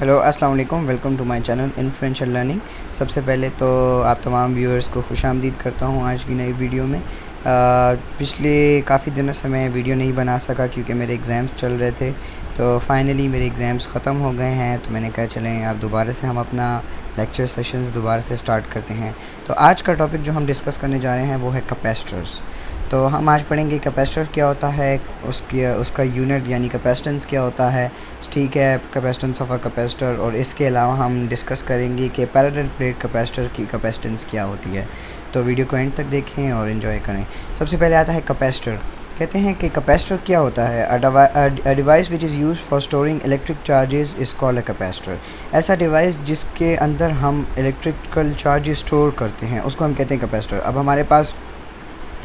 Hello अस्सलाम वालेकुम, welcome to my channel influential learning. सबसे पहले तो आप तमाम व्यूअर्स को खुशामदीद करता हूं आज की नई वीडियो में। पिछले काफ़ी दिनों से मैं वीडियो नहीं बना सका क्योंकि मेरे एग्ज़ाम्स चल रहे थे। तो फाइनली मेरे एग्ज़ाम्स ख़त्म हो गए हैं, तो मैंने कहा चलें अब दोबारा से हम अपना लेक्चर सेशंस दोबारा से स्टार्ट करते हैं। तो आज का टॉपिक जो हम डिस्कस करने जा रहे हैं वो है कैपेसिटर्स। तो हम आज पढ़ेंगे कैपेसिटर क्या होता है, उसका यूनिट यानी कैपेसिटेंस क्या होता है, ठीक है, कैपेसिटेंस ऑफ अ कैपेसिटर। और इसके अलावा हम डिस्कस करेंगे कि पैरेलल प्लेट कैपेसिटर की कैपेसिटेंस क्या होती है। तो वीडियो को एंड तक देखें और एंजॉय करें। सबसे पहले आता है कैपेसिटर। कहते हैं कि कैपेसिटर क्या होता है, a device which is use for storing electric charges is called a capacitor. ऐसा डिवाइस जिसके अंदर हम इलेक्ट्रिकल चार्जेस स्टोर करते हैं उसको हम कहते हैं कैपेसिटर। अब हमारे पास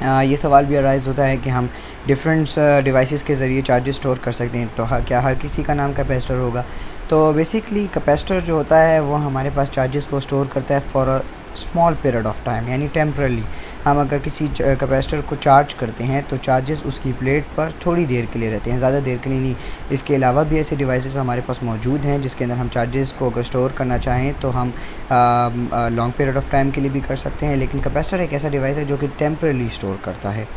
ये सवाल भी अराइज़ होता है कि हम डिफरेंट डिवाइसेस के ज़रिए चार्जेस स्टोर कर सकते हैं, तो क्या हर किसी का नाम कैपेसिटर होगा? तो बेसिकली कैपेसिटर जो होता है वो हमारे पास चार्जेस को स्टोर करता है for a small period of time, यानी टेम्परली। हम अगर किसी कैपेसिटर को चार्ज करते हैं तो चार्जेस उसकी प्लेट पर थोड़ी देर के लिए रहते हैं, ज़्यादा देर के लिए नहीं। इसके अलावा भी ऐसे डिवाइसेस हमारे पास मौजूद हैं जिसके अंदर हम चार्जेस को अगर स्टोर करना चाहें तो हम लॉन्ग पीरियड ऑफ टाइम के लिए भी कर सकते हैं, लेकिन कैपेसिटर एक ऐसा डिवाइस है जो कि टेम्परली स्टोर करता है।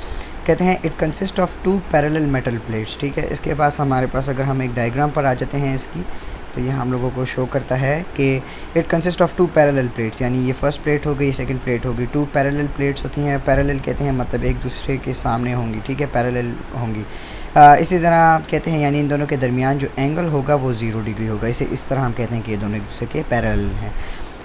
कहते हैं it consist of two parallel metal plates. ठीक है, इसके पास हमारे पास अगर हम एक डायग्राम पर आ जाते हैं इसकी, तो ये हम लोगों को शो करता है कि it consist of two parallel plates, यानी ये फर्स्ट प्लेट हो गई, सेकंड प्लेट हो गई। टू पैरेलल प्लेट्स होती हैं, पैरेलल कहते हैं मतलब एक दूसरे के सामने होंगी, ठीक है, पैरेलल होंगी। इसी तरह कहते हैं यानी इन दोनों के दरमियान जो एंगल होगा वो 0 डिग्री होगा। इसे इस तरह हम कहते हैं कि ये दोनों एक दूसरे के पैरेलल हैं।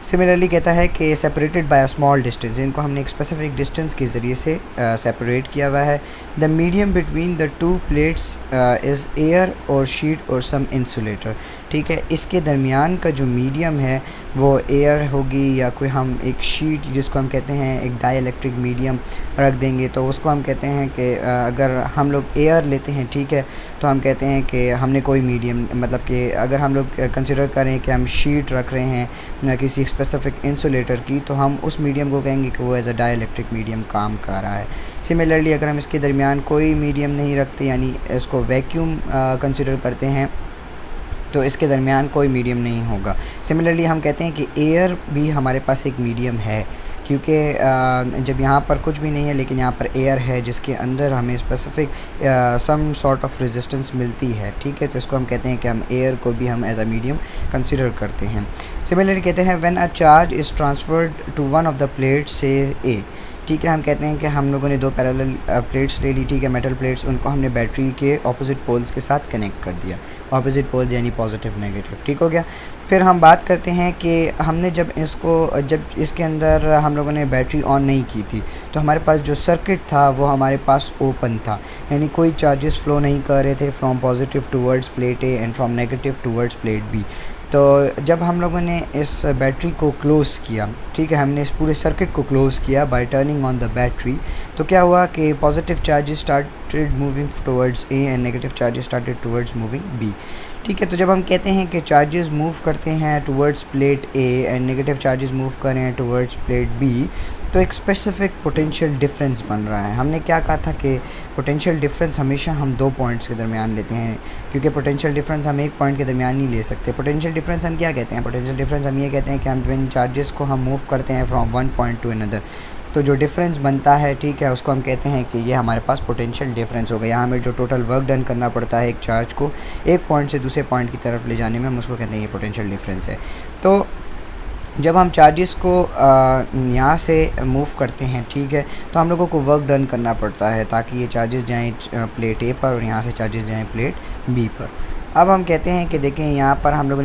सिमिलरली कहता है कि separated by a small distance, इनको हमने एक स्पेसिफिक डिस्टेंस के ज़रिए से सेपरेट किया हुआ है। The medium between the two plates is air और शीट और सम इंसुलेटर। ठीक है, इसके दरमियान का जो मीडियम है वो एयर होगी या कोई हम एक शीट जिसको हम कहते हैं एक डाइलेक्ट्रिक मीडियम रख देंगे, तो उसको हम कहते हैं कि अगर हम लोग एयर लेते हैं, ठीक है, तो हम कहते हैं कि हमने कोई मीडियम, मतलब कि अगर हम लोग कंसिडर करें कि हम शीट रख रहे हैं किसी स्पेसिफिक इंसुलेटर की, तो हम उस मीडियम को कहेंगे कि वो एज अ डाइलेक्ट्रिक मीडियम काम कर रहा है। सिमिलरली अगर हम इसके दरमियान कोई मीडियम नहीं रखते यानी इसको वैक्यूम कंसिडर करते हैं तो इसके दरमियान कोई मीडियम नहीं होगा। सिमिलरली हम कहते हैं कि एयर भी हमारे पास एक मीडियम है, क्योंकि जब यहाँ पर कुछ भी नहीं है लेकिन यहाँ पर एयर है जिसके अंदर हमें specific some sort of resistance मिलती है, ठीक है, तो इसको हम कहते हैं कि हम एयर को भी हम एज अ मीडियम कंसिडर करते हैं। सिमिलरली कहते हैं when a charge is transferred to one of the plates से ए, ठीक है, हम कहते हैं कि हम लोगों ने दो पैरेलल प्लेट्स ले ली, ठीक है, मेटल प्लेट्स, उनको हमने बैटरी के ऑपोजिट पोल्स के साथ कनेक्ट कर दिया। ऑपोजिट पोल यानी पॉजिटिव नेगेटिव, ठीक हो गया। फिर हम बात करते हैं कि हमने जब इसके अंदर हम लोगों ने बैटरी ऑन नहीं की थी तो हमारे पास जो सर्किट था वो हमारे पास ओपन था, यानी कोई चार्जेस फ़्लो नहीं कर रहे थे from positive towards plate A and from negative towards plate B. तो जब हम लोगों ने इस बैटरी को क्लोज़ किया, ठीक है, हमने इस पूरे सर्किट को क्लोज़ किया by turning on the battery, तो क्या हुआ कि positive charges started moving towards A and negative charges started towards moving B. ठीक है, तो जब हम कहते हैं कि चार्जेस मूव करते हैं towards plate A and negative charges move कर रहे हैं टुवर्ड्स प्लेट बी, तो एक स्पेसिफिक पोटेंशियल डिफरेंस बन रहा है। हमने क्या कहा था कि पोटेंशियल डिफरेंस हमेशा हम दो पॉइंट्स के दरमियान लेते हैं, क्योंकि पोटेंशियल डिफरेंस हम एक पॉइंट के दरमियान नहीं ले सकते। पोटेंशियल डिफरेंस हम क्या कहते हैं? पोटेंशियल डिफरेंस हम ये कहते हैं कि हम जिन चार्जेस को हम मूव करते हैं from one point two another, तो जो डिफरेंस बनता है, ठीक है, उसको हम कहते हैं कि ये हमारे पास पोटेंशियल डिफरेंस हो गया। यहाँ हमें जो टोटल वर्क डन करना पड़ता है एक चार्ज को एक पॉइंट से दूसरे पॉइंट की तरफ ले जाने में, हम उसको कहते हैं ये पोटेंशियल डिफरेंस है। तो जब हम चार्जेस को यहाँ से मूव करते हैं, ठीक है, तो हम लोगों को वर्क डन करना पड़ता है ताकि ये चार्जेस जाएँ प्लेट ए पर और यहाँ से चार्जेस जाएँ प्लेट बी पर। अब हम कहते हैं कि देखें यहाँ पर हम लोगों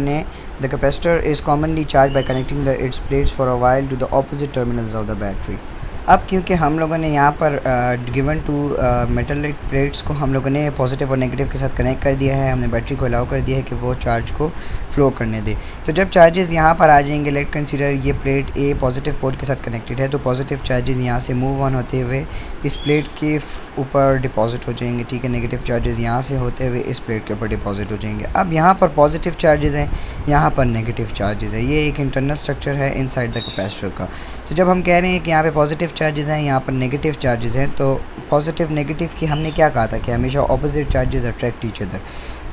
ने the capacitor is commonly charge by connecting the its plates for a while to the opposite terminals of the battery. अब क्योंकि हम लोगों ने यहाँ पर गिवन टू मेटलिक प्लेट्स को हम लोगों ने पॉजिटिव और नेगेटिव के साथ कनेक्ट कर दिया है, हमने बैटरी को अलाउ कर दिया है कि वो चार्ज को फ़्लो करने दे। तो जब चार्जेस यहाँ पर आ जाएंगे, लेट कंसीडर ये प्लेट ए पॉजिटिव पोल के साथ कनेक्टेड है, तो पॉजिटिव चार्जेस यहाँ से मूव ऑन होते हुए इस प्लेट के ऊपर डिपॉजिट हो जाएंगे, ठीक है, नेगेटिव चार्जेस यहाँ से होते हुए इस प्लेट के ऊपर डिपॉजिट हो जाएंगे। अब यहाँ पर पॉजिटिव चार्जेस हैं, यहाँ पर नेगेटिव चार्जेस हैं, ये एक इंटरनल स्ट्रक्चर है इनसाइड द कैपेसिटर का। तो जब हम कह रहे हैं कि यहाँ पे पॉजिटिव चार्जेस हैं, यहाँ पर नेगेटिव चार्जेस हैं, तो पॉजिटिव नेगेटिव की हमने क्या कहा था कि हमेशा opposite charges attract each other.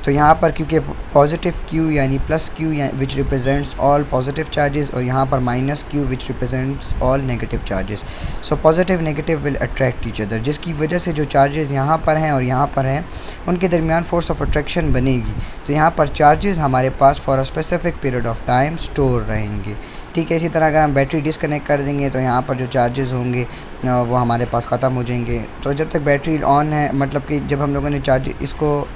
तो यहाँ पर क्योंकि पॉजिटिव Q यानी प्लस Q विच रिप्रेजेंट्स ऑल पॉजिटिव चार्जेस और यहाँ पर minus Q which represents all negative charges. So positive negative will attract each other, जिसकी वजह से जो चार्जेस यहाँ पर हैं और यहाँ पर हैं उनके दरमियान फोर्स ऑफ अट्रैक्शन बनेगी। तो यहाँ पर चार्जेस हमारे पास for a specific period of time store रहेंगे। ठीक है, इसी तरह अगर हम बैटरी डिस्कनेक्ट कर देंगे तो यहाँ पर जो चार्जेस होंगे वो हमारे पास ख़त्म हो जाएंगे। तो जब तक बैटरी ऑन है, मतलब कि जब हम लोगों ने चार्ज इसको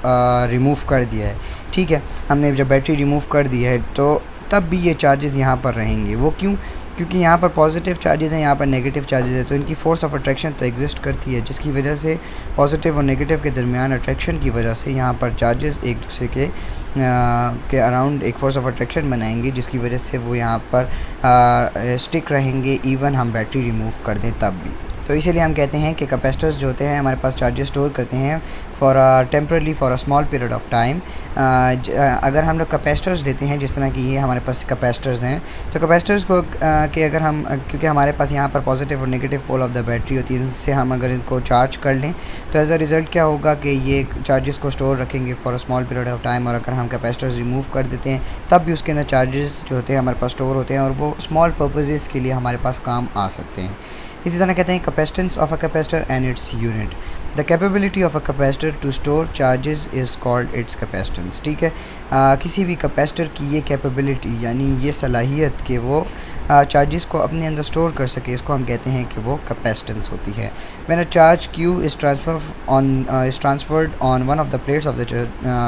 रिमूव कर दिया है, ठीक है, हमने जब बैटरी रिमूव कर दी है तो तब भी ये चार्जेस यहाँ पर रहेंगे। वो क्यों? क्योंकि यहाँ पर पॉजिटिव चार्जेस हैं, यहाँ पर नेगेटिव चार्जेस है, तो इनकी फोर्स ऑफ अट्रैक्शन तो एग्जिस्ट करती है, जिसकी वजह से पॉजिटिव और नेगेटिव के दरमियान अट्रैक्शन की वजह से यहाँ पर चार्जेस एक दूसरे के अराउंड एक फोर्स ऑफ अट्रैक्शन बनाएंगे, जिसकी वजह से वो यहाँ पर स्टिक रहेंगे इवन हम बैटरी रिमूव कर दें तब भी। तो इसीलिए हम कहते हैं कि कैपेसिटर्स जो होते हैं हमारे पास चार्जेस स्टोर करते हैं for temporarily for a small period of time. अगर हम लोग कैपेसिटर्स लेते हैं, जिस तरह की ये हमारे पास कैपेसिटर्स हैं, तो कैपेसिटर्स को कि अगर हम, क्योंकि हमारे पास यहाँ पर पॉजिटिव और negative pole of the battery होती है, इनसे हम अगर इनको चार्ज कर लें तो एज अ रिज़ल्ट क्या होगा कि ये चार्जेस को स्टोर रखेंगे for a small period of time. और अगर हम कैपेसिटर्स रिमूव कर देते हैं तब भी उसके अंदर चार्जेस जो होते हैं हमारे पास स्टोर होते हैं और वो स्मॉल पर्पजेज़ के लिए हमारे पास काम आ सकते हैं। इसी तरह कहते हैं capacitance of a capacitor and its unit. The capability of a capacitor to store charges is called its capacitance. ठीक है, किसी भी कैपेसिटर की ये कैपेबिलिटी यानी ये सलाहियत कि वो चार्जेस को अपने अंदर स्टोर कर सके, इसको हम कहते हैं कि वो कैपेसिटेंस होती है। When a charge Q is transferred on one of the plates of the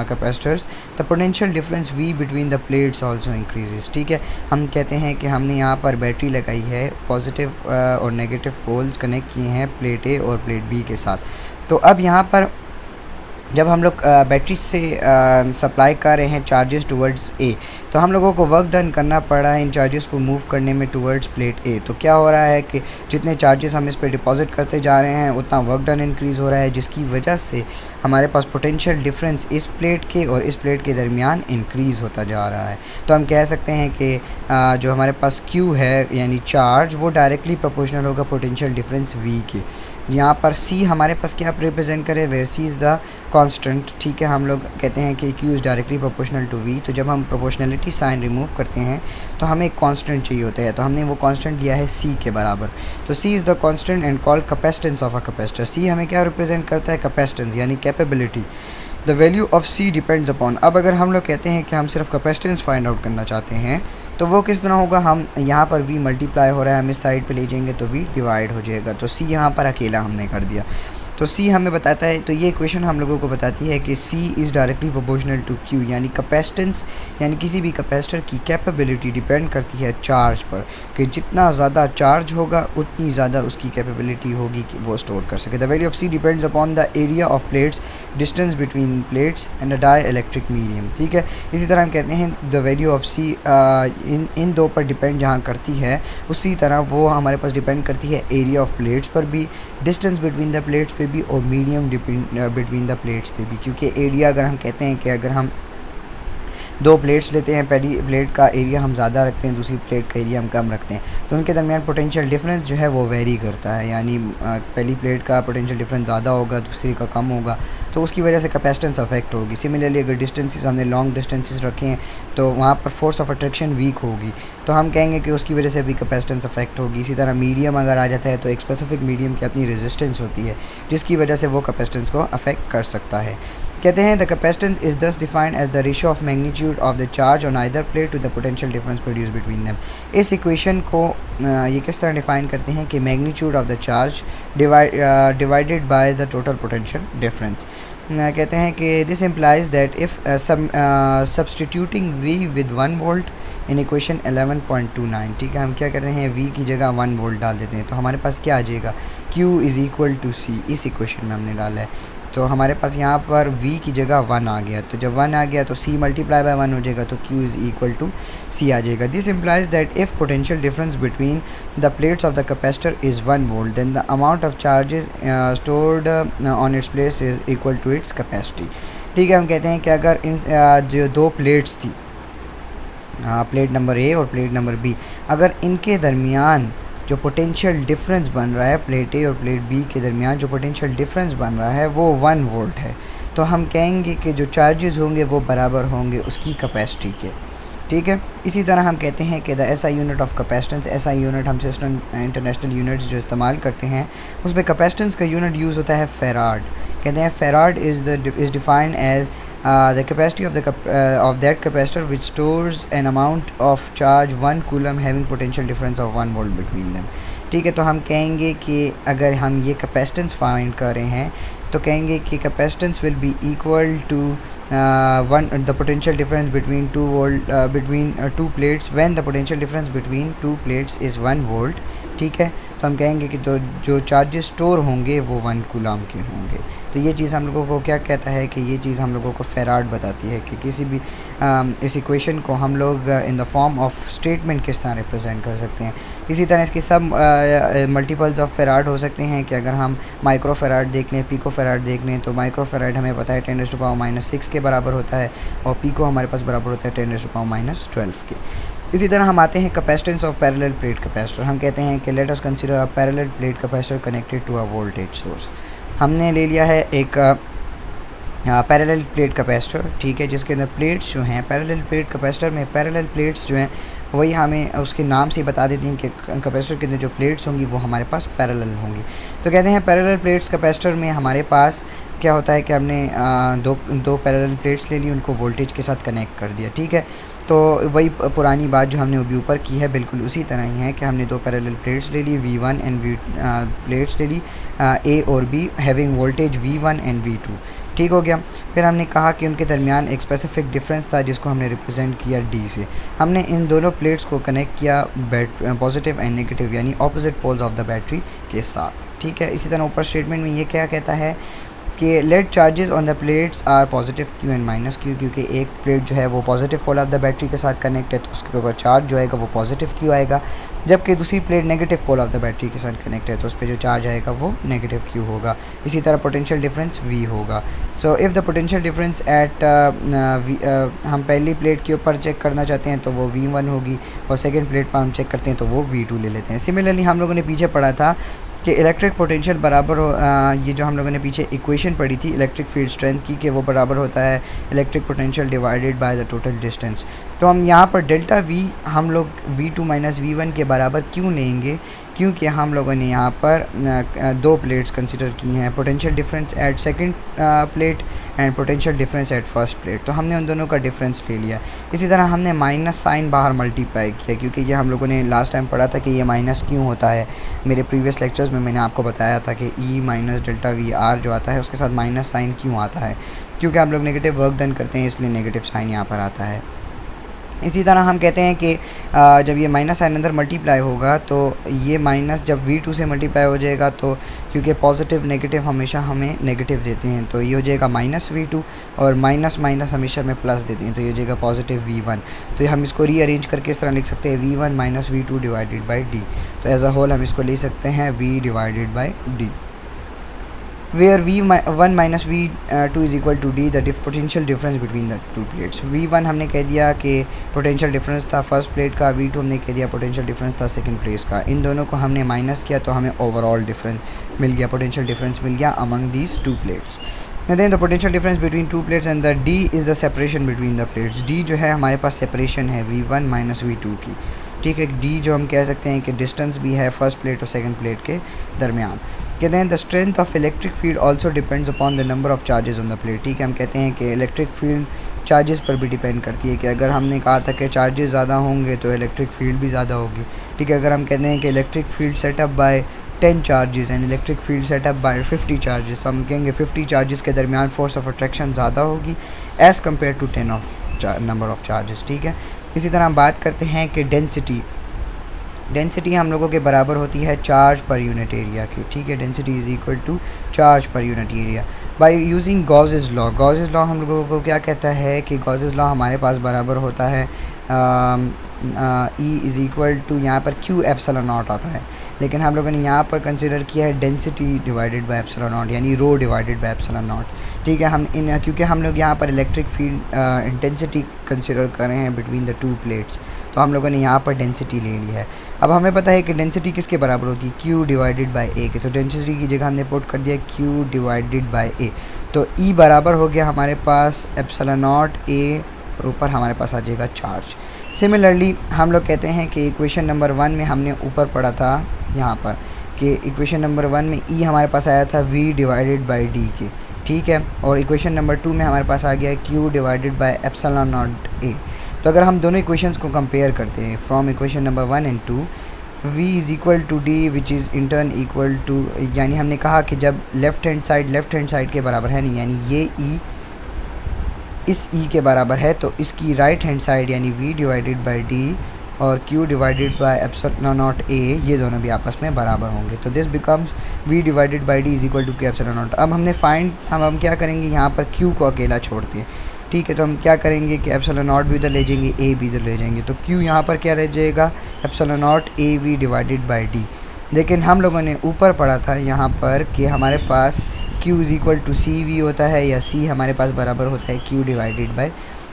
capacitors, the potential difference V between the plates also increases। ठीक है, हम कहते हैं कि हमने यहाँ पर बैटरी लगाई है, पॉजिटिव और नेगेटिव पोल्स कनेक्ट किए हैं प्लेट A और प्लेट B के साथ। तो अब यहाँ पर जब हम लोग बैटरी से सप्लाई कर रहे हैं चार्जेस टुवर्ड्स A, तो हम लोगों को वर्क डन करना पड़ रहा है इन चार्जेस को मूव करने में टुवर्ड्स प्लेट A। तो क्या हो रहा है कि जितने चार्जेस हम इस पे डिपॉजिट करते जा रहे हैं उतना वर्क डन इंक्रीज़ हो रहा है, जिसकी वजह से हमारे पास पोटेंशियल डिफरेंस इस प्लेट के और इस प्लेट के दरमियान इंक्रीज़ होता जा रहा है। तो हम कह सकते हैं कि जो हमारे पास Q है यानी चार्ज, वो डायरेक्टली प्रोपोर्शनल होगा पोटेंशियल डिफरेंस V के। यहाँ पर C हमारे पास क्या रिप्रेजेंट करे, where C is the constant. ठीक है, हम लोग कहते हैं कि Q is directly proportional to V। तो जब हम प्रोपोर्शनलिटी साइन रिमूव करते हैं तो हमें एक कांस्टेंट चाहिए होता है, तो हमने वो कांस्टेंट लिया है C के बराबर। तो C is the constant and called capacitance of a capacitor. C हमें क्या रिप्रेजेंट करता है, कैपेसिटेंस यानी capability. The value of C depends upon. अब अगर हम लोग कहते हैं कि हम सिर्फ कैपेसिटेंस फाइंड आउट करना चाहते हैं तो वो किस तरह होगा, हम यहाँ पर V मल्टीप्लाई हो रहा है, हम इस साइड पे ले जाएंगे तो V डिवाइड हो जाएगा। तो C यहाँ पर अकेला हमने कर दिया, तो C हमें बताता है, तो ये इक्वेशन हम लोगों को बताती है कि C is directly proportional to Q, यानी कैपेसिटेंस यानी किसी भी कैपेसिटर की कैपेबिलिटी डिपेंड करती है चार्ज पर, कि जितना ज़्यादा चार्ज होगा उतनी ज़्यादा उसकी कैपेबिलिटी होगी कि वो स्टोर कर सके। The value of C depends upon the area of plates, distance between plates and a dielectric medium. ठीक है, इसी तरह हम कहते हैं द वैल्यू ऑफ C इन दो पर डिपेंड जहाँ करती है, उसी तरह वो हमारे पास डिपेंड करती है एरिया ऑफ प्लेट्स पर भी, डिस्टेंस बिटवीन द प्लेट्स पे भी और मीडियम बिटवीन द प्लेट्स पे भी। क्योंकि एरिया अगर हम कहते हैं कि अगर हम दो प्लेट्स लेते हैं, पहली प्लेट का एरिया हम ज़्यादा रखते हैं, दूसरी प्लेट का एरिया हम कम रखते हैं, तो उनके दरमियान पोटेंशियल डिफरेंस जो है वो वेरी करता है। यानी पहली प्लेट का पोटेंशियल डिफरेंस ज़्यादा होगा, दूसरी का कम होगा, तो उसकी वजह से कैपेसिटेंस अफेक्ट होगी। सिमिलरली अगर डिस्टेंसेस हमने लॉन्ग डिस्टेंसेस रखे हैं तो वहाँ पर फोर्स ऑफ अट्रैक्शन वीक होगी, तो हम कहेंगे कि उसकी वजह से भी कैपेसिटेंस अफेक्ट होगी। इसी तरह मीडियम अगर आ जाता है तो एक स्पेसिफिक मीडियम की अपनी रेजिस्टेंस होती है, जिसकी वजह से वो कैपेसिटेंस को अफेक्ट कर सकता है। कहते हैं the capacitance is thus defined as the ratio of magnitude of the charge on either plate to the potential difference produce between them. इस इक्वेशन को ये किस तरह डिफाइन करते हैं कि magnitude of the charge divided by the total potential difference. कहते हैं कि this implies that if substituting V with 1 volt in equation 11.29। ठीक है, हम क्या कर रहे हैं, V की जगह 1 वोल्ट डाल देते हैं, तो हमारे पास क्या आ जाएगा, Q is equal to C। इस इक्वेशन में हमने डाला है, तो हमारे पास यहाँ पर V की जगह 1 आ गया, तो जब 1 आ गया तो C मल्टीप्लाई बाय 1 हो जाएगा, तो Q is equal to C आ जाएगा। This implies that if potential difference between the plates of the capacitor is 1 volt then the amount of charges stored on its place is equal to its capacity. ठीक है, हम कहते हैं कि अगर इन जो दो प्लेट्स थी, प्लेट नंबर A और प्लेट नंबर B, अगर इनके दरमियान जो पोटेंशियल डिफरेंस बन रहा है, प्लेट A और प्लेट B के दरमियान जो पोटेंशियल डिफरेंस बन रहा है वो 1 वोल्ट है, तो हम कहेंगे कि जो चार्जेस होंगे वो बराबर होंगे उसकी कैपेसिटी के, ठीक है। इसी तरह हम कहते हैं कि the SI unit of capacitance, SI unit हम सिस्टम इंटरनेशनल यूनिट्स जो इस्तेमाल करते हैं उसमें कैपेसिटेंस का यूनिट यूज़ होता है फेराड। कहते हैं farad is defined as the capacity of that capacitor which stores an amount of charge 1 coulomb having potential difference of 1 volt between them, ठीक है। तो हम कहेंगे कि अगर हम ये कैपेसिटेंस फाइंड कर रहे हैं तो कहेंगे कि capacitance will be equal to the potential difference between 2 volt between 2 plates when the potential difference between 2 plates is 1 volt, ठीक है। तो हम कहेंगे कि तो जो चार्जेस स्टोर होंगे वो 1 कूलम के होंगे। तो ये चीज़ हम लोगों को क्या कहता है कि ये चीज़ हम लोगों को फेराड बताती है कि किसी भी इस इक्वेशन को हम लोग in the form of statement किस तरह रिप्रेजेंट कर सकते हैं। इसी तरह इसके सब मल्टीपल्स ऑफ फेराड हो सकते हैं कि अगर हम माइक्रो फेराड देख लें, पीको फेराड देख लें, तो माइक्रो फेराड हमें पता है 10⁻⁻⁶ के बराबर होता है और पीको हमारे पास बराबर होता है 10⁻⁻12 के। इसी तरह हम आते हैं capacitance of parallel plate capacitor. हम कहते हैं कि let us consider a parallel plate capacitor connected to a voltage source. हमने ले लिया है एक पैरेलल प्लेट कैपेसिटर, ठीक है, जिसके अंदर प्लेट्स जो हैं पैरेलल प्लेट कैपेसिटर में पैरेलल प्लेट्स जो हैं वही हमें उसके नाम से बता देती हैं कि कैपेसिटर के अंदर जो प्लेट्स होंगी वो हमारे पास पैरेलल होंगी। तो कहते हैं पैरेलल प्लेट्स कैपेसिटर में हमारे पास क्या होता है कि हमने दो पैरेलल प्लेट्स ले ली, उनको वोल्टेज के साथ कनेक्ट कर दिया, ठीक है। तो वही पुरानी बात जो हमने अभी ऊपर की है बिल्कुल उसी तरह ही है कि हमने दो पैरेलल प्लेट्स ले ली V1 एंड प्लेट्स ले ली A और B having voltage V1 and V2, ठीक हो गया। फिर हमने कहा कि उनके दरमियान एक स्पेसिफिक डिफरेंस था जिसको हमने रिप्रेजेंट किया D से। हमने इन दोनों प्लेट्स को कनेक्ट किया पॉजिटिव एंड नेगेटिव यानी opposite poles of the battery के साथ, ठीक है। इसी तरह ऊपर स्टेटमेंट में ये क्या कहता है कि let charges on the plates are positive Q and minus Q, क्योंकि एक प्लेट जो है वो positive pole of the battery के साथ कनेक्ट है तो उसके ऊपर चार्ज जो आएगा वो पॉजिटिव Q आएगा, जबकि दूसरी plate negative pole of the battery के साथ कनेक्ट है तो उस पर जो चार्ज आएगा वो नेगेटिव Q होगा। इसी तरह पोटेंशियल डिफरेंस V होगा। So if the potential difference at हम पहली प्लेट के ऊपर चेक करना चाहते हैं तो वो V1 होगी और सेकेंड प्लेट पर हम चेक करते हैं तो वो V2 ले लेते हैं। सिमिलरली हम लोगों ने पीछे पढ़ा था कि इलेक्ट्रिक पोटेंशियल बराबर हो ये जो हम लोगों ने पीछे इक्वेशन पढ़ी थी इलेक्ट्रिक फील्ड स्ट्रेंथ की कि वो बराबर होता है electric potential divided by the total distance. तो हम यहाँ पर डेल्टा V हम लोग V2 माइनस V1 के बराबर क्यों लेंगे, क्योंकि हम लोगों ने यहाँ पर दो प्लेट्स कंसिडर की हैं, potential difference at second plate and potential difference at first plate, तो हमने उन दोनों का डिफरेंस ले लिया। इसी तरह हमने माइनस साइन बाहर मल्टीप्लाई किया क्योंकि ये हम लोगों ने लास्ट टाइम पढ़ा था कि ये माइनस क्यों होता है। मेरे प्रीवियस लेक्चर्स में मैंने आपको बताया था कि E माइनस डेल्टा VR जो आता है उसके साथ माइनस साइन क्यों आता है, क्योंकि आप लोग नेगेटिव वर्क डन करते हैं इसलिए नेगेटिव साइन यहाँ पर आता है। इसी तरह हम कहते हैं कि जब ये माइनस साइन अंदर मल्टीप्लाई होगा तो ये माइनस जब V2 से मल्टीप्लाई हो जाएगा तो क्योंकि पॉजिटिव नेगेटिव हमेशा हमें नेगेटिव देते हैं तो ये हो जाएगा माइनस V2 और माइनस माइनस हमेशा में प्लस देते हैं तो ये हो जाएगा पॉजिटिव V1। तो हम इसको रीअरेंज करके इस तरह लिख सकते हैं V1 minus V2 divided by D। तो एज अ होल हम इसको ले सकते हैं V divided by D where V1 minus V2 is equal to D the potential difference between the two plates। V1 हमने कह दिया कि पोटेंशियल डिफरेंस था फर्स्ट प्लेट का, V2 हमने कह दिया पोटेंशियल डिफरेंस था सेकंड प्लेट का। इन दोनों को हमने माइनस किया तो हमें ओवरऑल डिफरेंस मिल गया, पोटेंशियल डिफरेंस मिल गया among these two plates. And then the potential difference between two plates and the D is the separation between the plates। D जो है हमारे पास सेपरेशन है V1 माइनस V2 की, ठीक है। D जो हम कह सकते हैं कि डिस्टेंस भी है फर्स्ट प्लेट और सेकंड प्लेट के दरमियान। कहते हैं the strength of electric field also depends upon the number of charges on the plate, ठीक है। हम कहते हैं कि इलेक्ट्रिक फील्ड चार्जेस पर भी डिपेंड करती है कि अगर हमने कहा था कि चार्जेस ज़्यादा होंगे तो इलेक्ट्रिक फील्ड भी ज़्यादा होगी, ठीक है। अगर हम कहते हैं कि electric field set up by 10 charges and electric field set up by 50 charges, हम कहेंगे 50 चार्जेस के दरमियान फोर्स ऑफ अट्रैक्शन ज़्यादा होगी as compare to 10 of number of charges, ठीक है। इसी तरह हम बात करते हैं कि डेंसिटी हम लोगों के बराबर होती है चार्ज पर यूनिट एरिया की, ठीक है। Density is equal to charge per unit area by using Gauss's law. Gauss's law हम लोगों को क्या कहता है कि गॉसेस लॉ हमारे पास बराबर होता है E इज़ इक्वल टू यहाँ पर Q एप्सिलॉन नॉट आता है, लेकिन हम लोगों ने यहाँ पर कंसिडर किया है density divided by epsilon not यानी रो डिवाइडेड बाय एप्सिलॉन नॉट, ठीक है। हम क्योंकि हम लोग यहाँ पर इलेक्ट्रिक फील्ड इंटेंसिटी कंसिडर कर रहे हैं बिटवीन द टू प्लेट्स तो हम लोगों ने यहाँ पर डेंसिटी ले ली है। अब हमें पता है कि डेंसिटी किसके बराबर होती है Q डिवाइडेड बाय A के, तो डेंसिटी की जगह हमने पुट कर दिया Q डिवाइडेड बाय A, तो ई बराबर हो गया हमारे पास एप्सिलॉन नॉट ए और ऊपर हमारे पास आ जाएगा चार्ज। सिमिलरली हम लोग कहते हैं कि इक्वेशन नंबर 1 में हमने ऊपर पढ़ा था यहाँ पर कि इक्वेशन नंबर 1 में ई हमारे पास आया था v डिवाइडेड बाई डी के, ठीक है, और इक्वेशन नंबर 2 में हमारे पास आ गया है q divided by epsilon naught A. तो अगर हम दोनों इक्वेशंस को कंपेयर करते हैं from equation number 1 and 2, v is equal to d which is in turn equal to, यानी हमने कहा कि जब लेफ़्ट हैंड साइड के बराबर है नहीं, यानी ये ई इस ई के बराबर है, तो इसकी राइट हैंड साइड यानी v डिवाइडेड बाई डी और q divided by epsilon naught A, ये दोनों भी आपस में बराबर होंगे। तो this becomes v divided by d is equal to q epsilon naught. अब हमने हम क्या करेंगे, यहाँ पर q को अकेला छोड़ते हैं, ठीक है, तो हम क्या करेंगे कि एप्सिलॉन नॉट भी उधर ले जाएंगे, a भी उधर ले जाएंगे, तो q यहाँ पर क्या रह जाएगा, epsilon naught A V divided by D. लेकिन हम लोगों ने ऊपर पढ़ा था यहाँ पर कि हमारे पास q is equal to C V होता है, या c हमारे पास बराबर होता है q डिवाइडेड बाई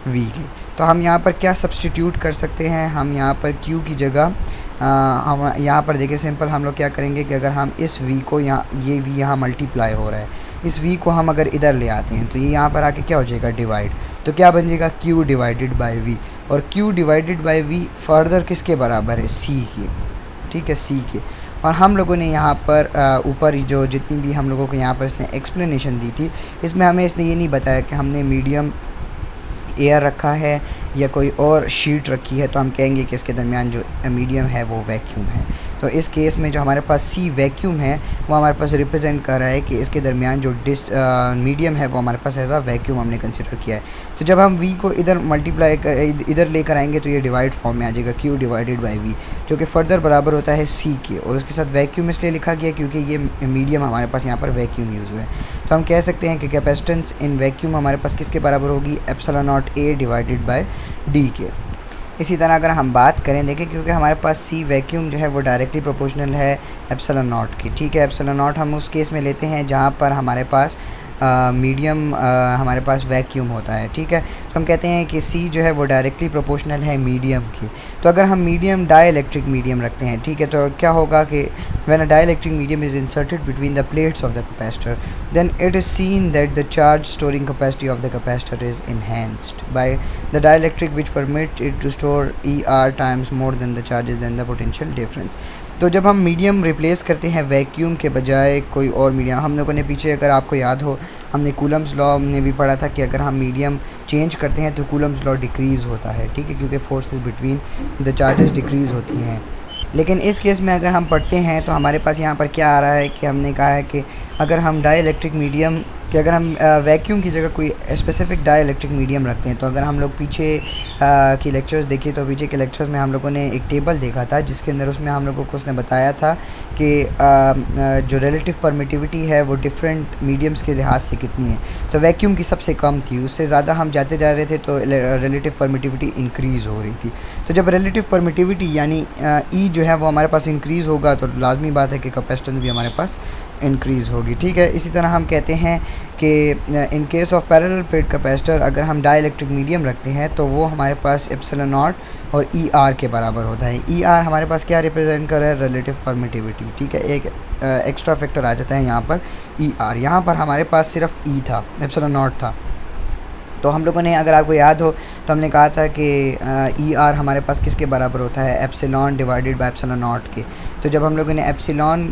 v के। तो हम यहाँ पर क्या सब्सटीट्यूट कर सकते हैं, हम यहाँ पर q की जगह हम यहाँ पर देखिए सिंपल हम लोग क्या करेंगे कि अगर हम इस v को ये v यहाँ मल्टीप्लाई हो रहा है, इस v को हम अगर इधर ले आते हैं तो ये यहाँ पर आके क्या हो जाएगा, डिवाइड, तो क्या बन जाएगा q डिवाइडेड बाई v, और q divided by v further किसके बराबर है, c के, ठीक है, c के। और हम लोगों ने यहाँ पर ऊपर जो जितनी भी हम लोगों को यहाँ पर इसने एक्सप्लेनेशन दी थी, इसमें हमें इसने ये नहीं बताया कि हमने मीडियम एयर रखा है या कोई और शीट रखी है, तो हम कहेंगे कि इसके दरमियान जो मीडियम है वो वैक्यूम है। तो इस केस में जो हमारे पास सी वैक्यूम है वो हमारे पास रिप्रेजेंट कर रहा है कि इसके दरमियान जो मीडियम है वो हमारे पास एज अ वैक्यूम हमने कंसिडर किया है। तो जब हम v को इधर मल्टीप्लाई इधर लेकर आएंगे तो ये डिवाइड फॉर्म में आ जाएगा q डिवाइडेड बाई v, जो कि फर्दर बराबर होता है c के, और उसके साथ वैक्यूम इसलिए लिखा गया क्योंकि ये मीडियम हमारे पास यहाँ पर वैक्यूम यूज़ हुआ है। तो हम कह सकते हैं कि कैपेसिटेंस इन वैक्यूम हमारे पास किसके बराबर होगी, epsilon naught A divided by D के। इसी तरह अगर हम बात करें, देखिए क्योंकि हमारे पास सी वैक्यूम जो है वो डायरेक्टली प्रोपोर्शनल है एप्सिलॉन नॉट की, ठीक है, एप्सिलॉन नॉट हम उस केस में लेते हैं जहाँ पर हमारे पास मीडियम हमारे पास वैक्यूम होता है, ठीक है। तो हम कहते हैं कि सी जो है वो डायरेक्टली प्रोपोर्शनल है मीडियम की। तो अगर हम मीडियम डाइलेक्ट्रिक मीडियम रखते हैं, ठीक है, तो क्या होगा कि when a dielectric medium is inserted between the plates of the capacitor, then it is seen that the charge storing capacity of the capacitor is enhanced by the dielectric which permit it to store ER times more than the charges than the potential difference. तो जब हम medium replace करते हैं vacuum के बजाय कोई और medium, हम लोगों ने पीछे अगर आपको याद हो हमने कूलम्स लॉ में भी पढ़ा था कि अगर हम मीडियम चेंज करते हैं तो कूलम्स लॉ डिक्रीज़ होता है, ठीक है, क्योंकि forces between the charges decrease होती हैं। लेकिन इस केस में अगर हम पढ़ते हैं तो हमारे पास यहाँ पर क्या आ रहा है कि हमने कहा है कि अगर हम डाइलेक्ट्रिक मीडियम कि अगर हम वैक्यूम की जगह कोई स्पेसिफिक डाइलेक्ट्रिक मीडियम रखते हैं, तो अगर हम लोग पीछे की लेक्चर्स देखिए तो पीछे के लेक्चर्स में हम लोगों ने एक टेबल देखा था जिसके अंदर उसमें हम लोगों को उसने बताया था कि जो रिलेटिव परमिटिविटी है वो डिफरेंट मीडियम्स के लिहाज से कितनी है। तो वैक्यूम की सबसे कम थी, उससे ज़्यादा हम जाते जा रहे थे तो रिलेटिव परमिटिविटी इंक्रीज़ हो रही थी। तो जब रिलेटिव परमिटिविटी यानी ई जो है वो हमारे पास इंक्रीज़ होगा तो लाजमी बात है कि कैपेसिटेंस भी हमारे पास इंक्रीज़ होगी, ठीक है। इसी तरह हम कहते हैं कि in case of parallel plate capacitor अगर हम डाइलेक्ट्रिक मीडियम रखते हैं तो वो हमारे पास एप्सिलॉन नॉट और ER के बराबर होता है। ER हमारे पास क्या रिप्रेजेंट कर रहा है, रिलेटिव परमिटिविटी, ठीक है, एक एक्स्ट्रा फैक्टर आ जाता है यहाँ पर ER। यहाँ पर हमारे पास सिर्फ E था, एप्सिलॉन नॉट था। तो हम लोगों ने अगर आपको याद हो तो हमने कहा था कि ER हमारे पास किसके बराबर होता है, epsilon divided by epsilon not के। तो जब हम लोगों ने एप्सिलॉन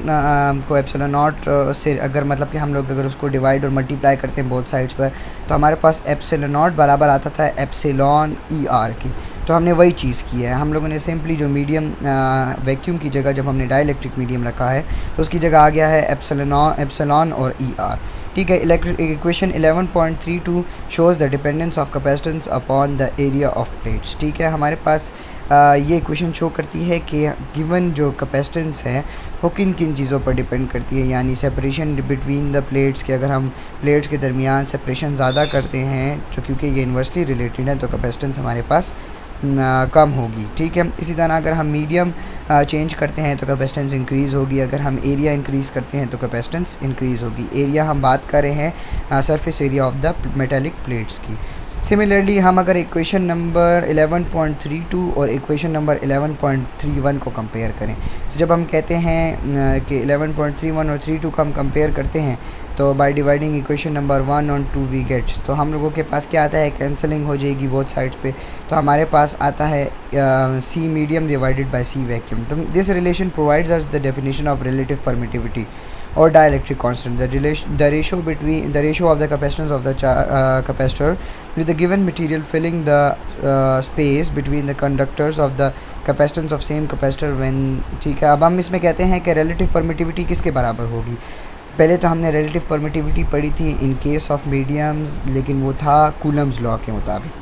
को एप्सिलॉन नॉट से अगर मतलब कि हम लोग अगर उसको डिवाइड और मल्टीप्लाई करते हैं बोथ साइड्स पर तो हमारे पास एप्सिलॉन नॉट बराबर आता था एप्सिलॉन ER की। तो हमने वही चीज़ की है, हम लोगों ने सिंपली जो मीडियम वैक्यूम की जगह जब हमने डाइलेक्ट्रिक मीडियम रखा है तो उसकी जगह आ गया है एप्सिलॉन और ER, ठीक है। Equation 11.32 shows the dependence of capacitance upon the area of plates, ठीक है। हमारे पास ये इक्वेशन शो करती है कि गिवन जो कैपेसिटेंस है वो किन किन चीज़ों पर डिपेंड करती है, यानी सेपरेशन बिटवीन द प्लेट्स के अगर हम प्लेट्स के दरमियान सेपरेशन ज़्यादा करते हैं तो क्योंकि ये इन्वर्सली रिलेटेड है तो कैपेसिटेंस हमारे पास कम होगी, ठीक है। इसी तरह अगर हम मीडियम चेंज करते हैं तो कैपेसिटेंस इंक्रीज़ होगी, अगर हम एरिया इंक्रीज़ करते हैं तो कैपेसिटेंस इंक्रीज़ होगी। एरिया हम बात कर रहे हैं surface area of the metallic plates की। सिमिलरली हम अगर इक्वेशन नंबर 11.32 और इक्वेशन नंबर 11.31 को कंपेयर करें तो जब हम कहते हैं कि 11.31 और 32 को हम कंपेयर करते हैं तो by dividing equation number 1 on 2 we gets, तो हम लोगों के पास क्या आता है, कैंसलिंग हो जाएगी बोथ साइड्स पे, तो हमारे पास आता है C medium divided by C vacuum. तो this relation provides us the definition of relative permittivity or dielectric constant, the ratio of the capacitance of the capacitor with the given material filling the space between the conductors of the capacitance of same capacitor when, ठीक है। अब हम इसमें कहते हैं कि relative permittivity किसके बराबर होगी। पहले तो हमने relative permittivity पढ़ी थी in case of mediums, लेकिन वो था कूलम्स लॉ के मुताबिक,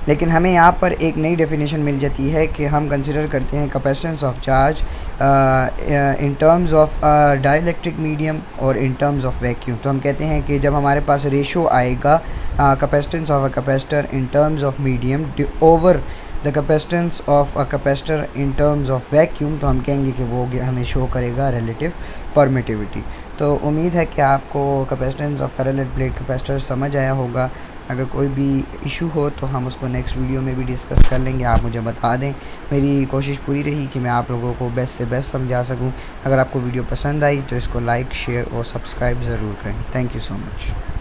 लेकिन हमें यहाँ पर एक नई डेफिनेशन मिल जाती है कि हम कंसिडर करते हैं capacitance of charge in terms of dielectric medium और इन टर्म्स ऑफ वैक्यूम। तो हम कहते हैं कि जब हमारे पास रेशो आएगा capacitance of a capacitor in terms of medium over the capacitance of a capacitor in terms of vacuum, तो हम कहेंगे कि वो हमें शो करेगा रिलेटिव परमिटिविटी। तो उम्मीद है कि आपको capacitance of parallel plate capacitor समझ आया होगा। अगर कोई भी इशू हो तो हम उसको नेक्स्ट वीडियो में भी डिस्कस कर लेंगे, आप मुझे बता दें। मेरी कोशिश पूरी रही कि मैं आप लोगों को बेस्ट से बेस्ट समझा सकूं। अगर आपको वीडियो पसंद आई तो इसको लाइक, शेयर और सब्सक्राइब ज़रूर करें। Thank you so much.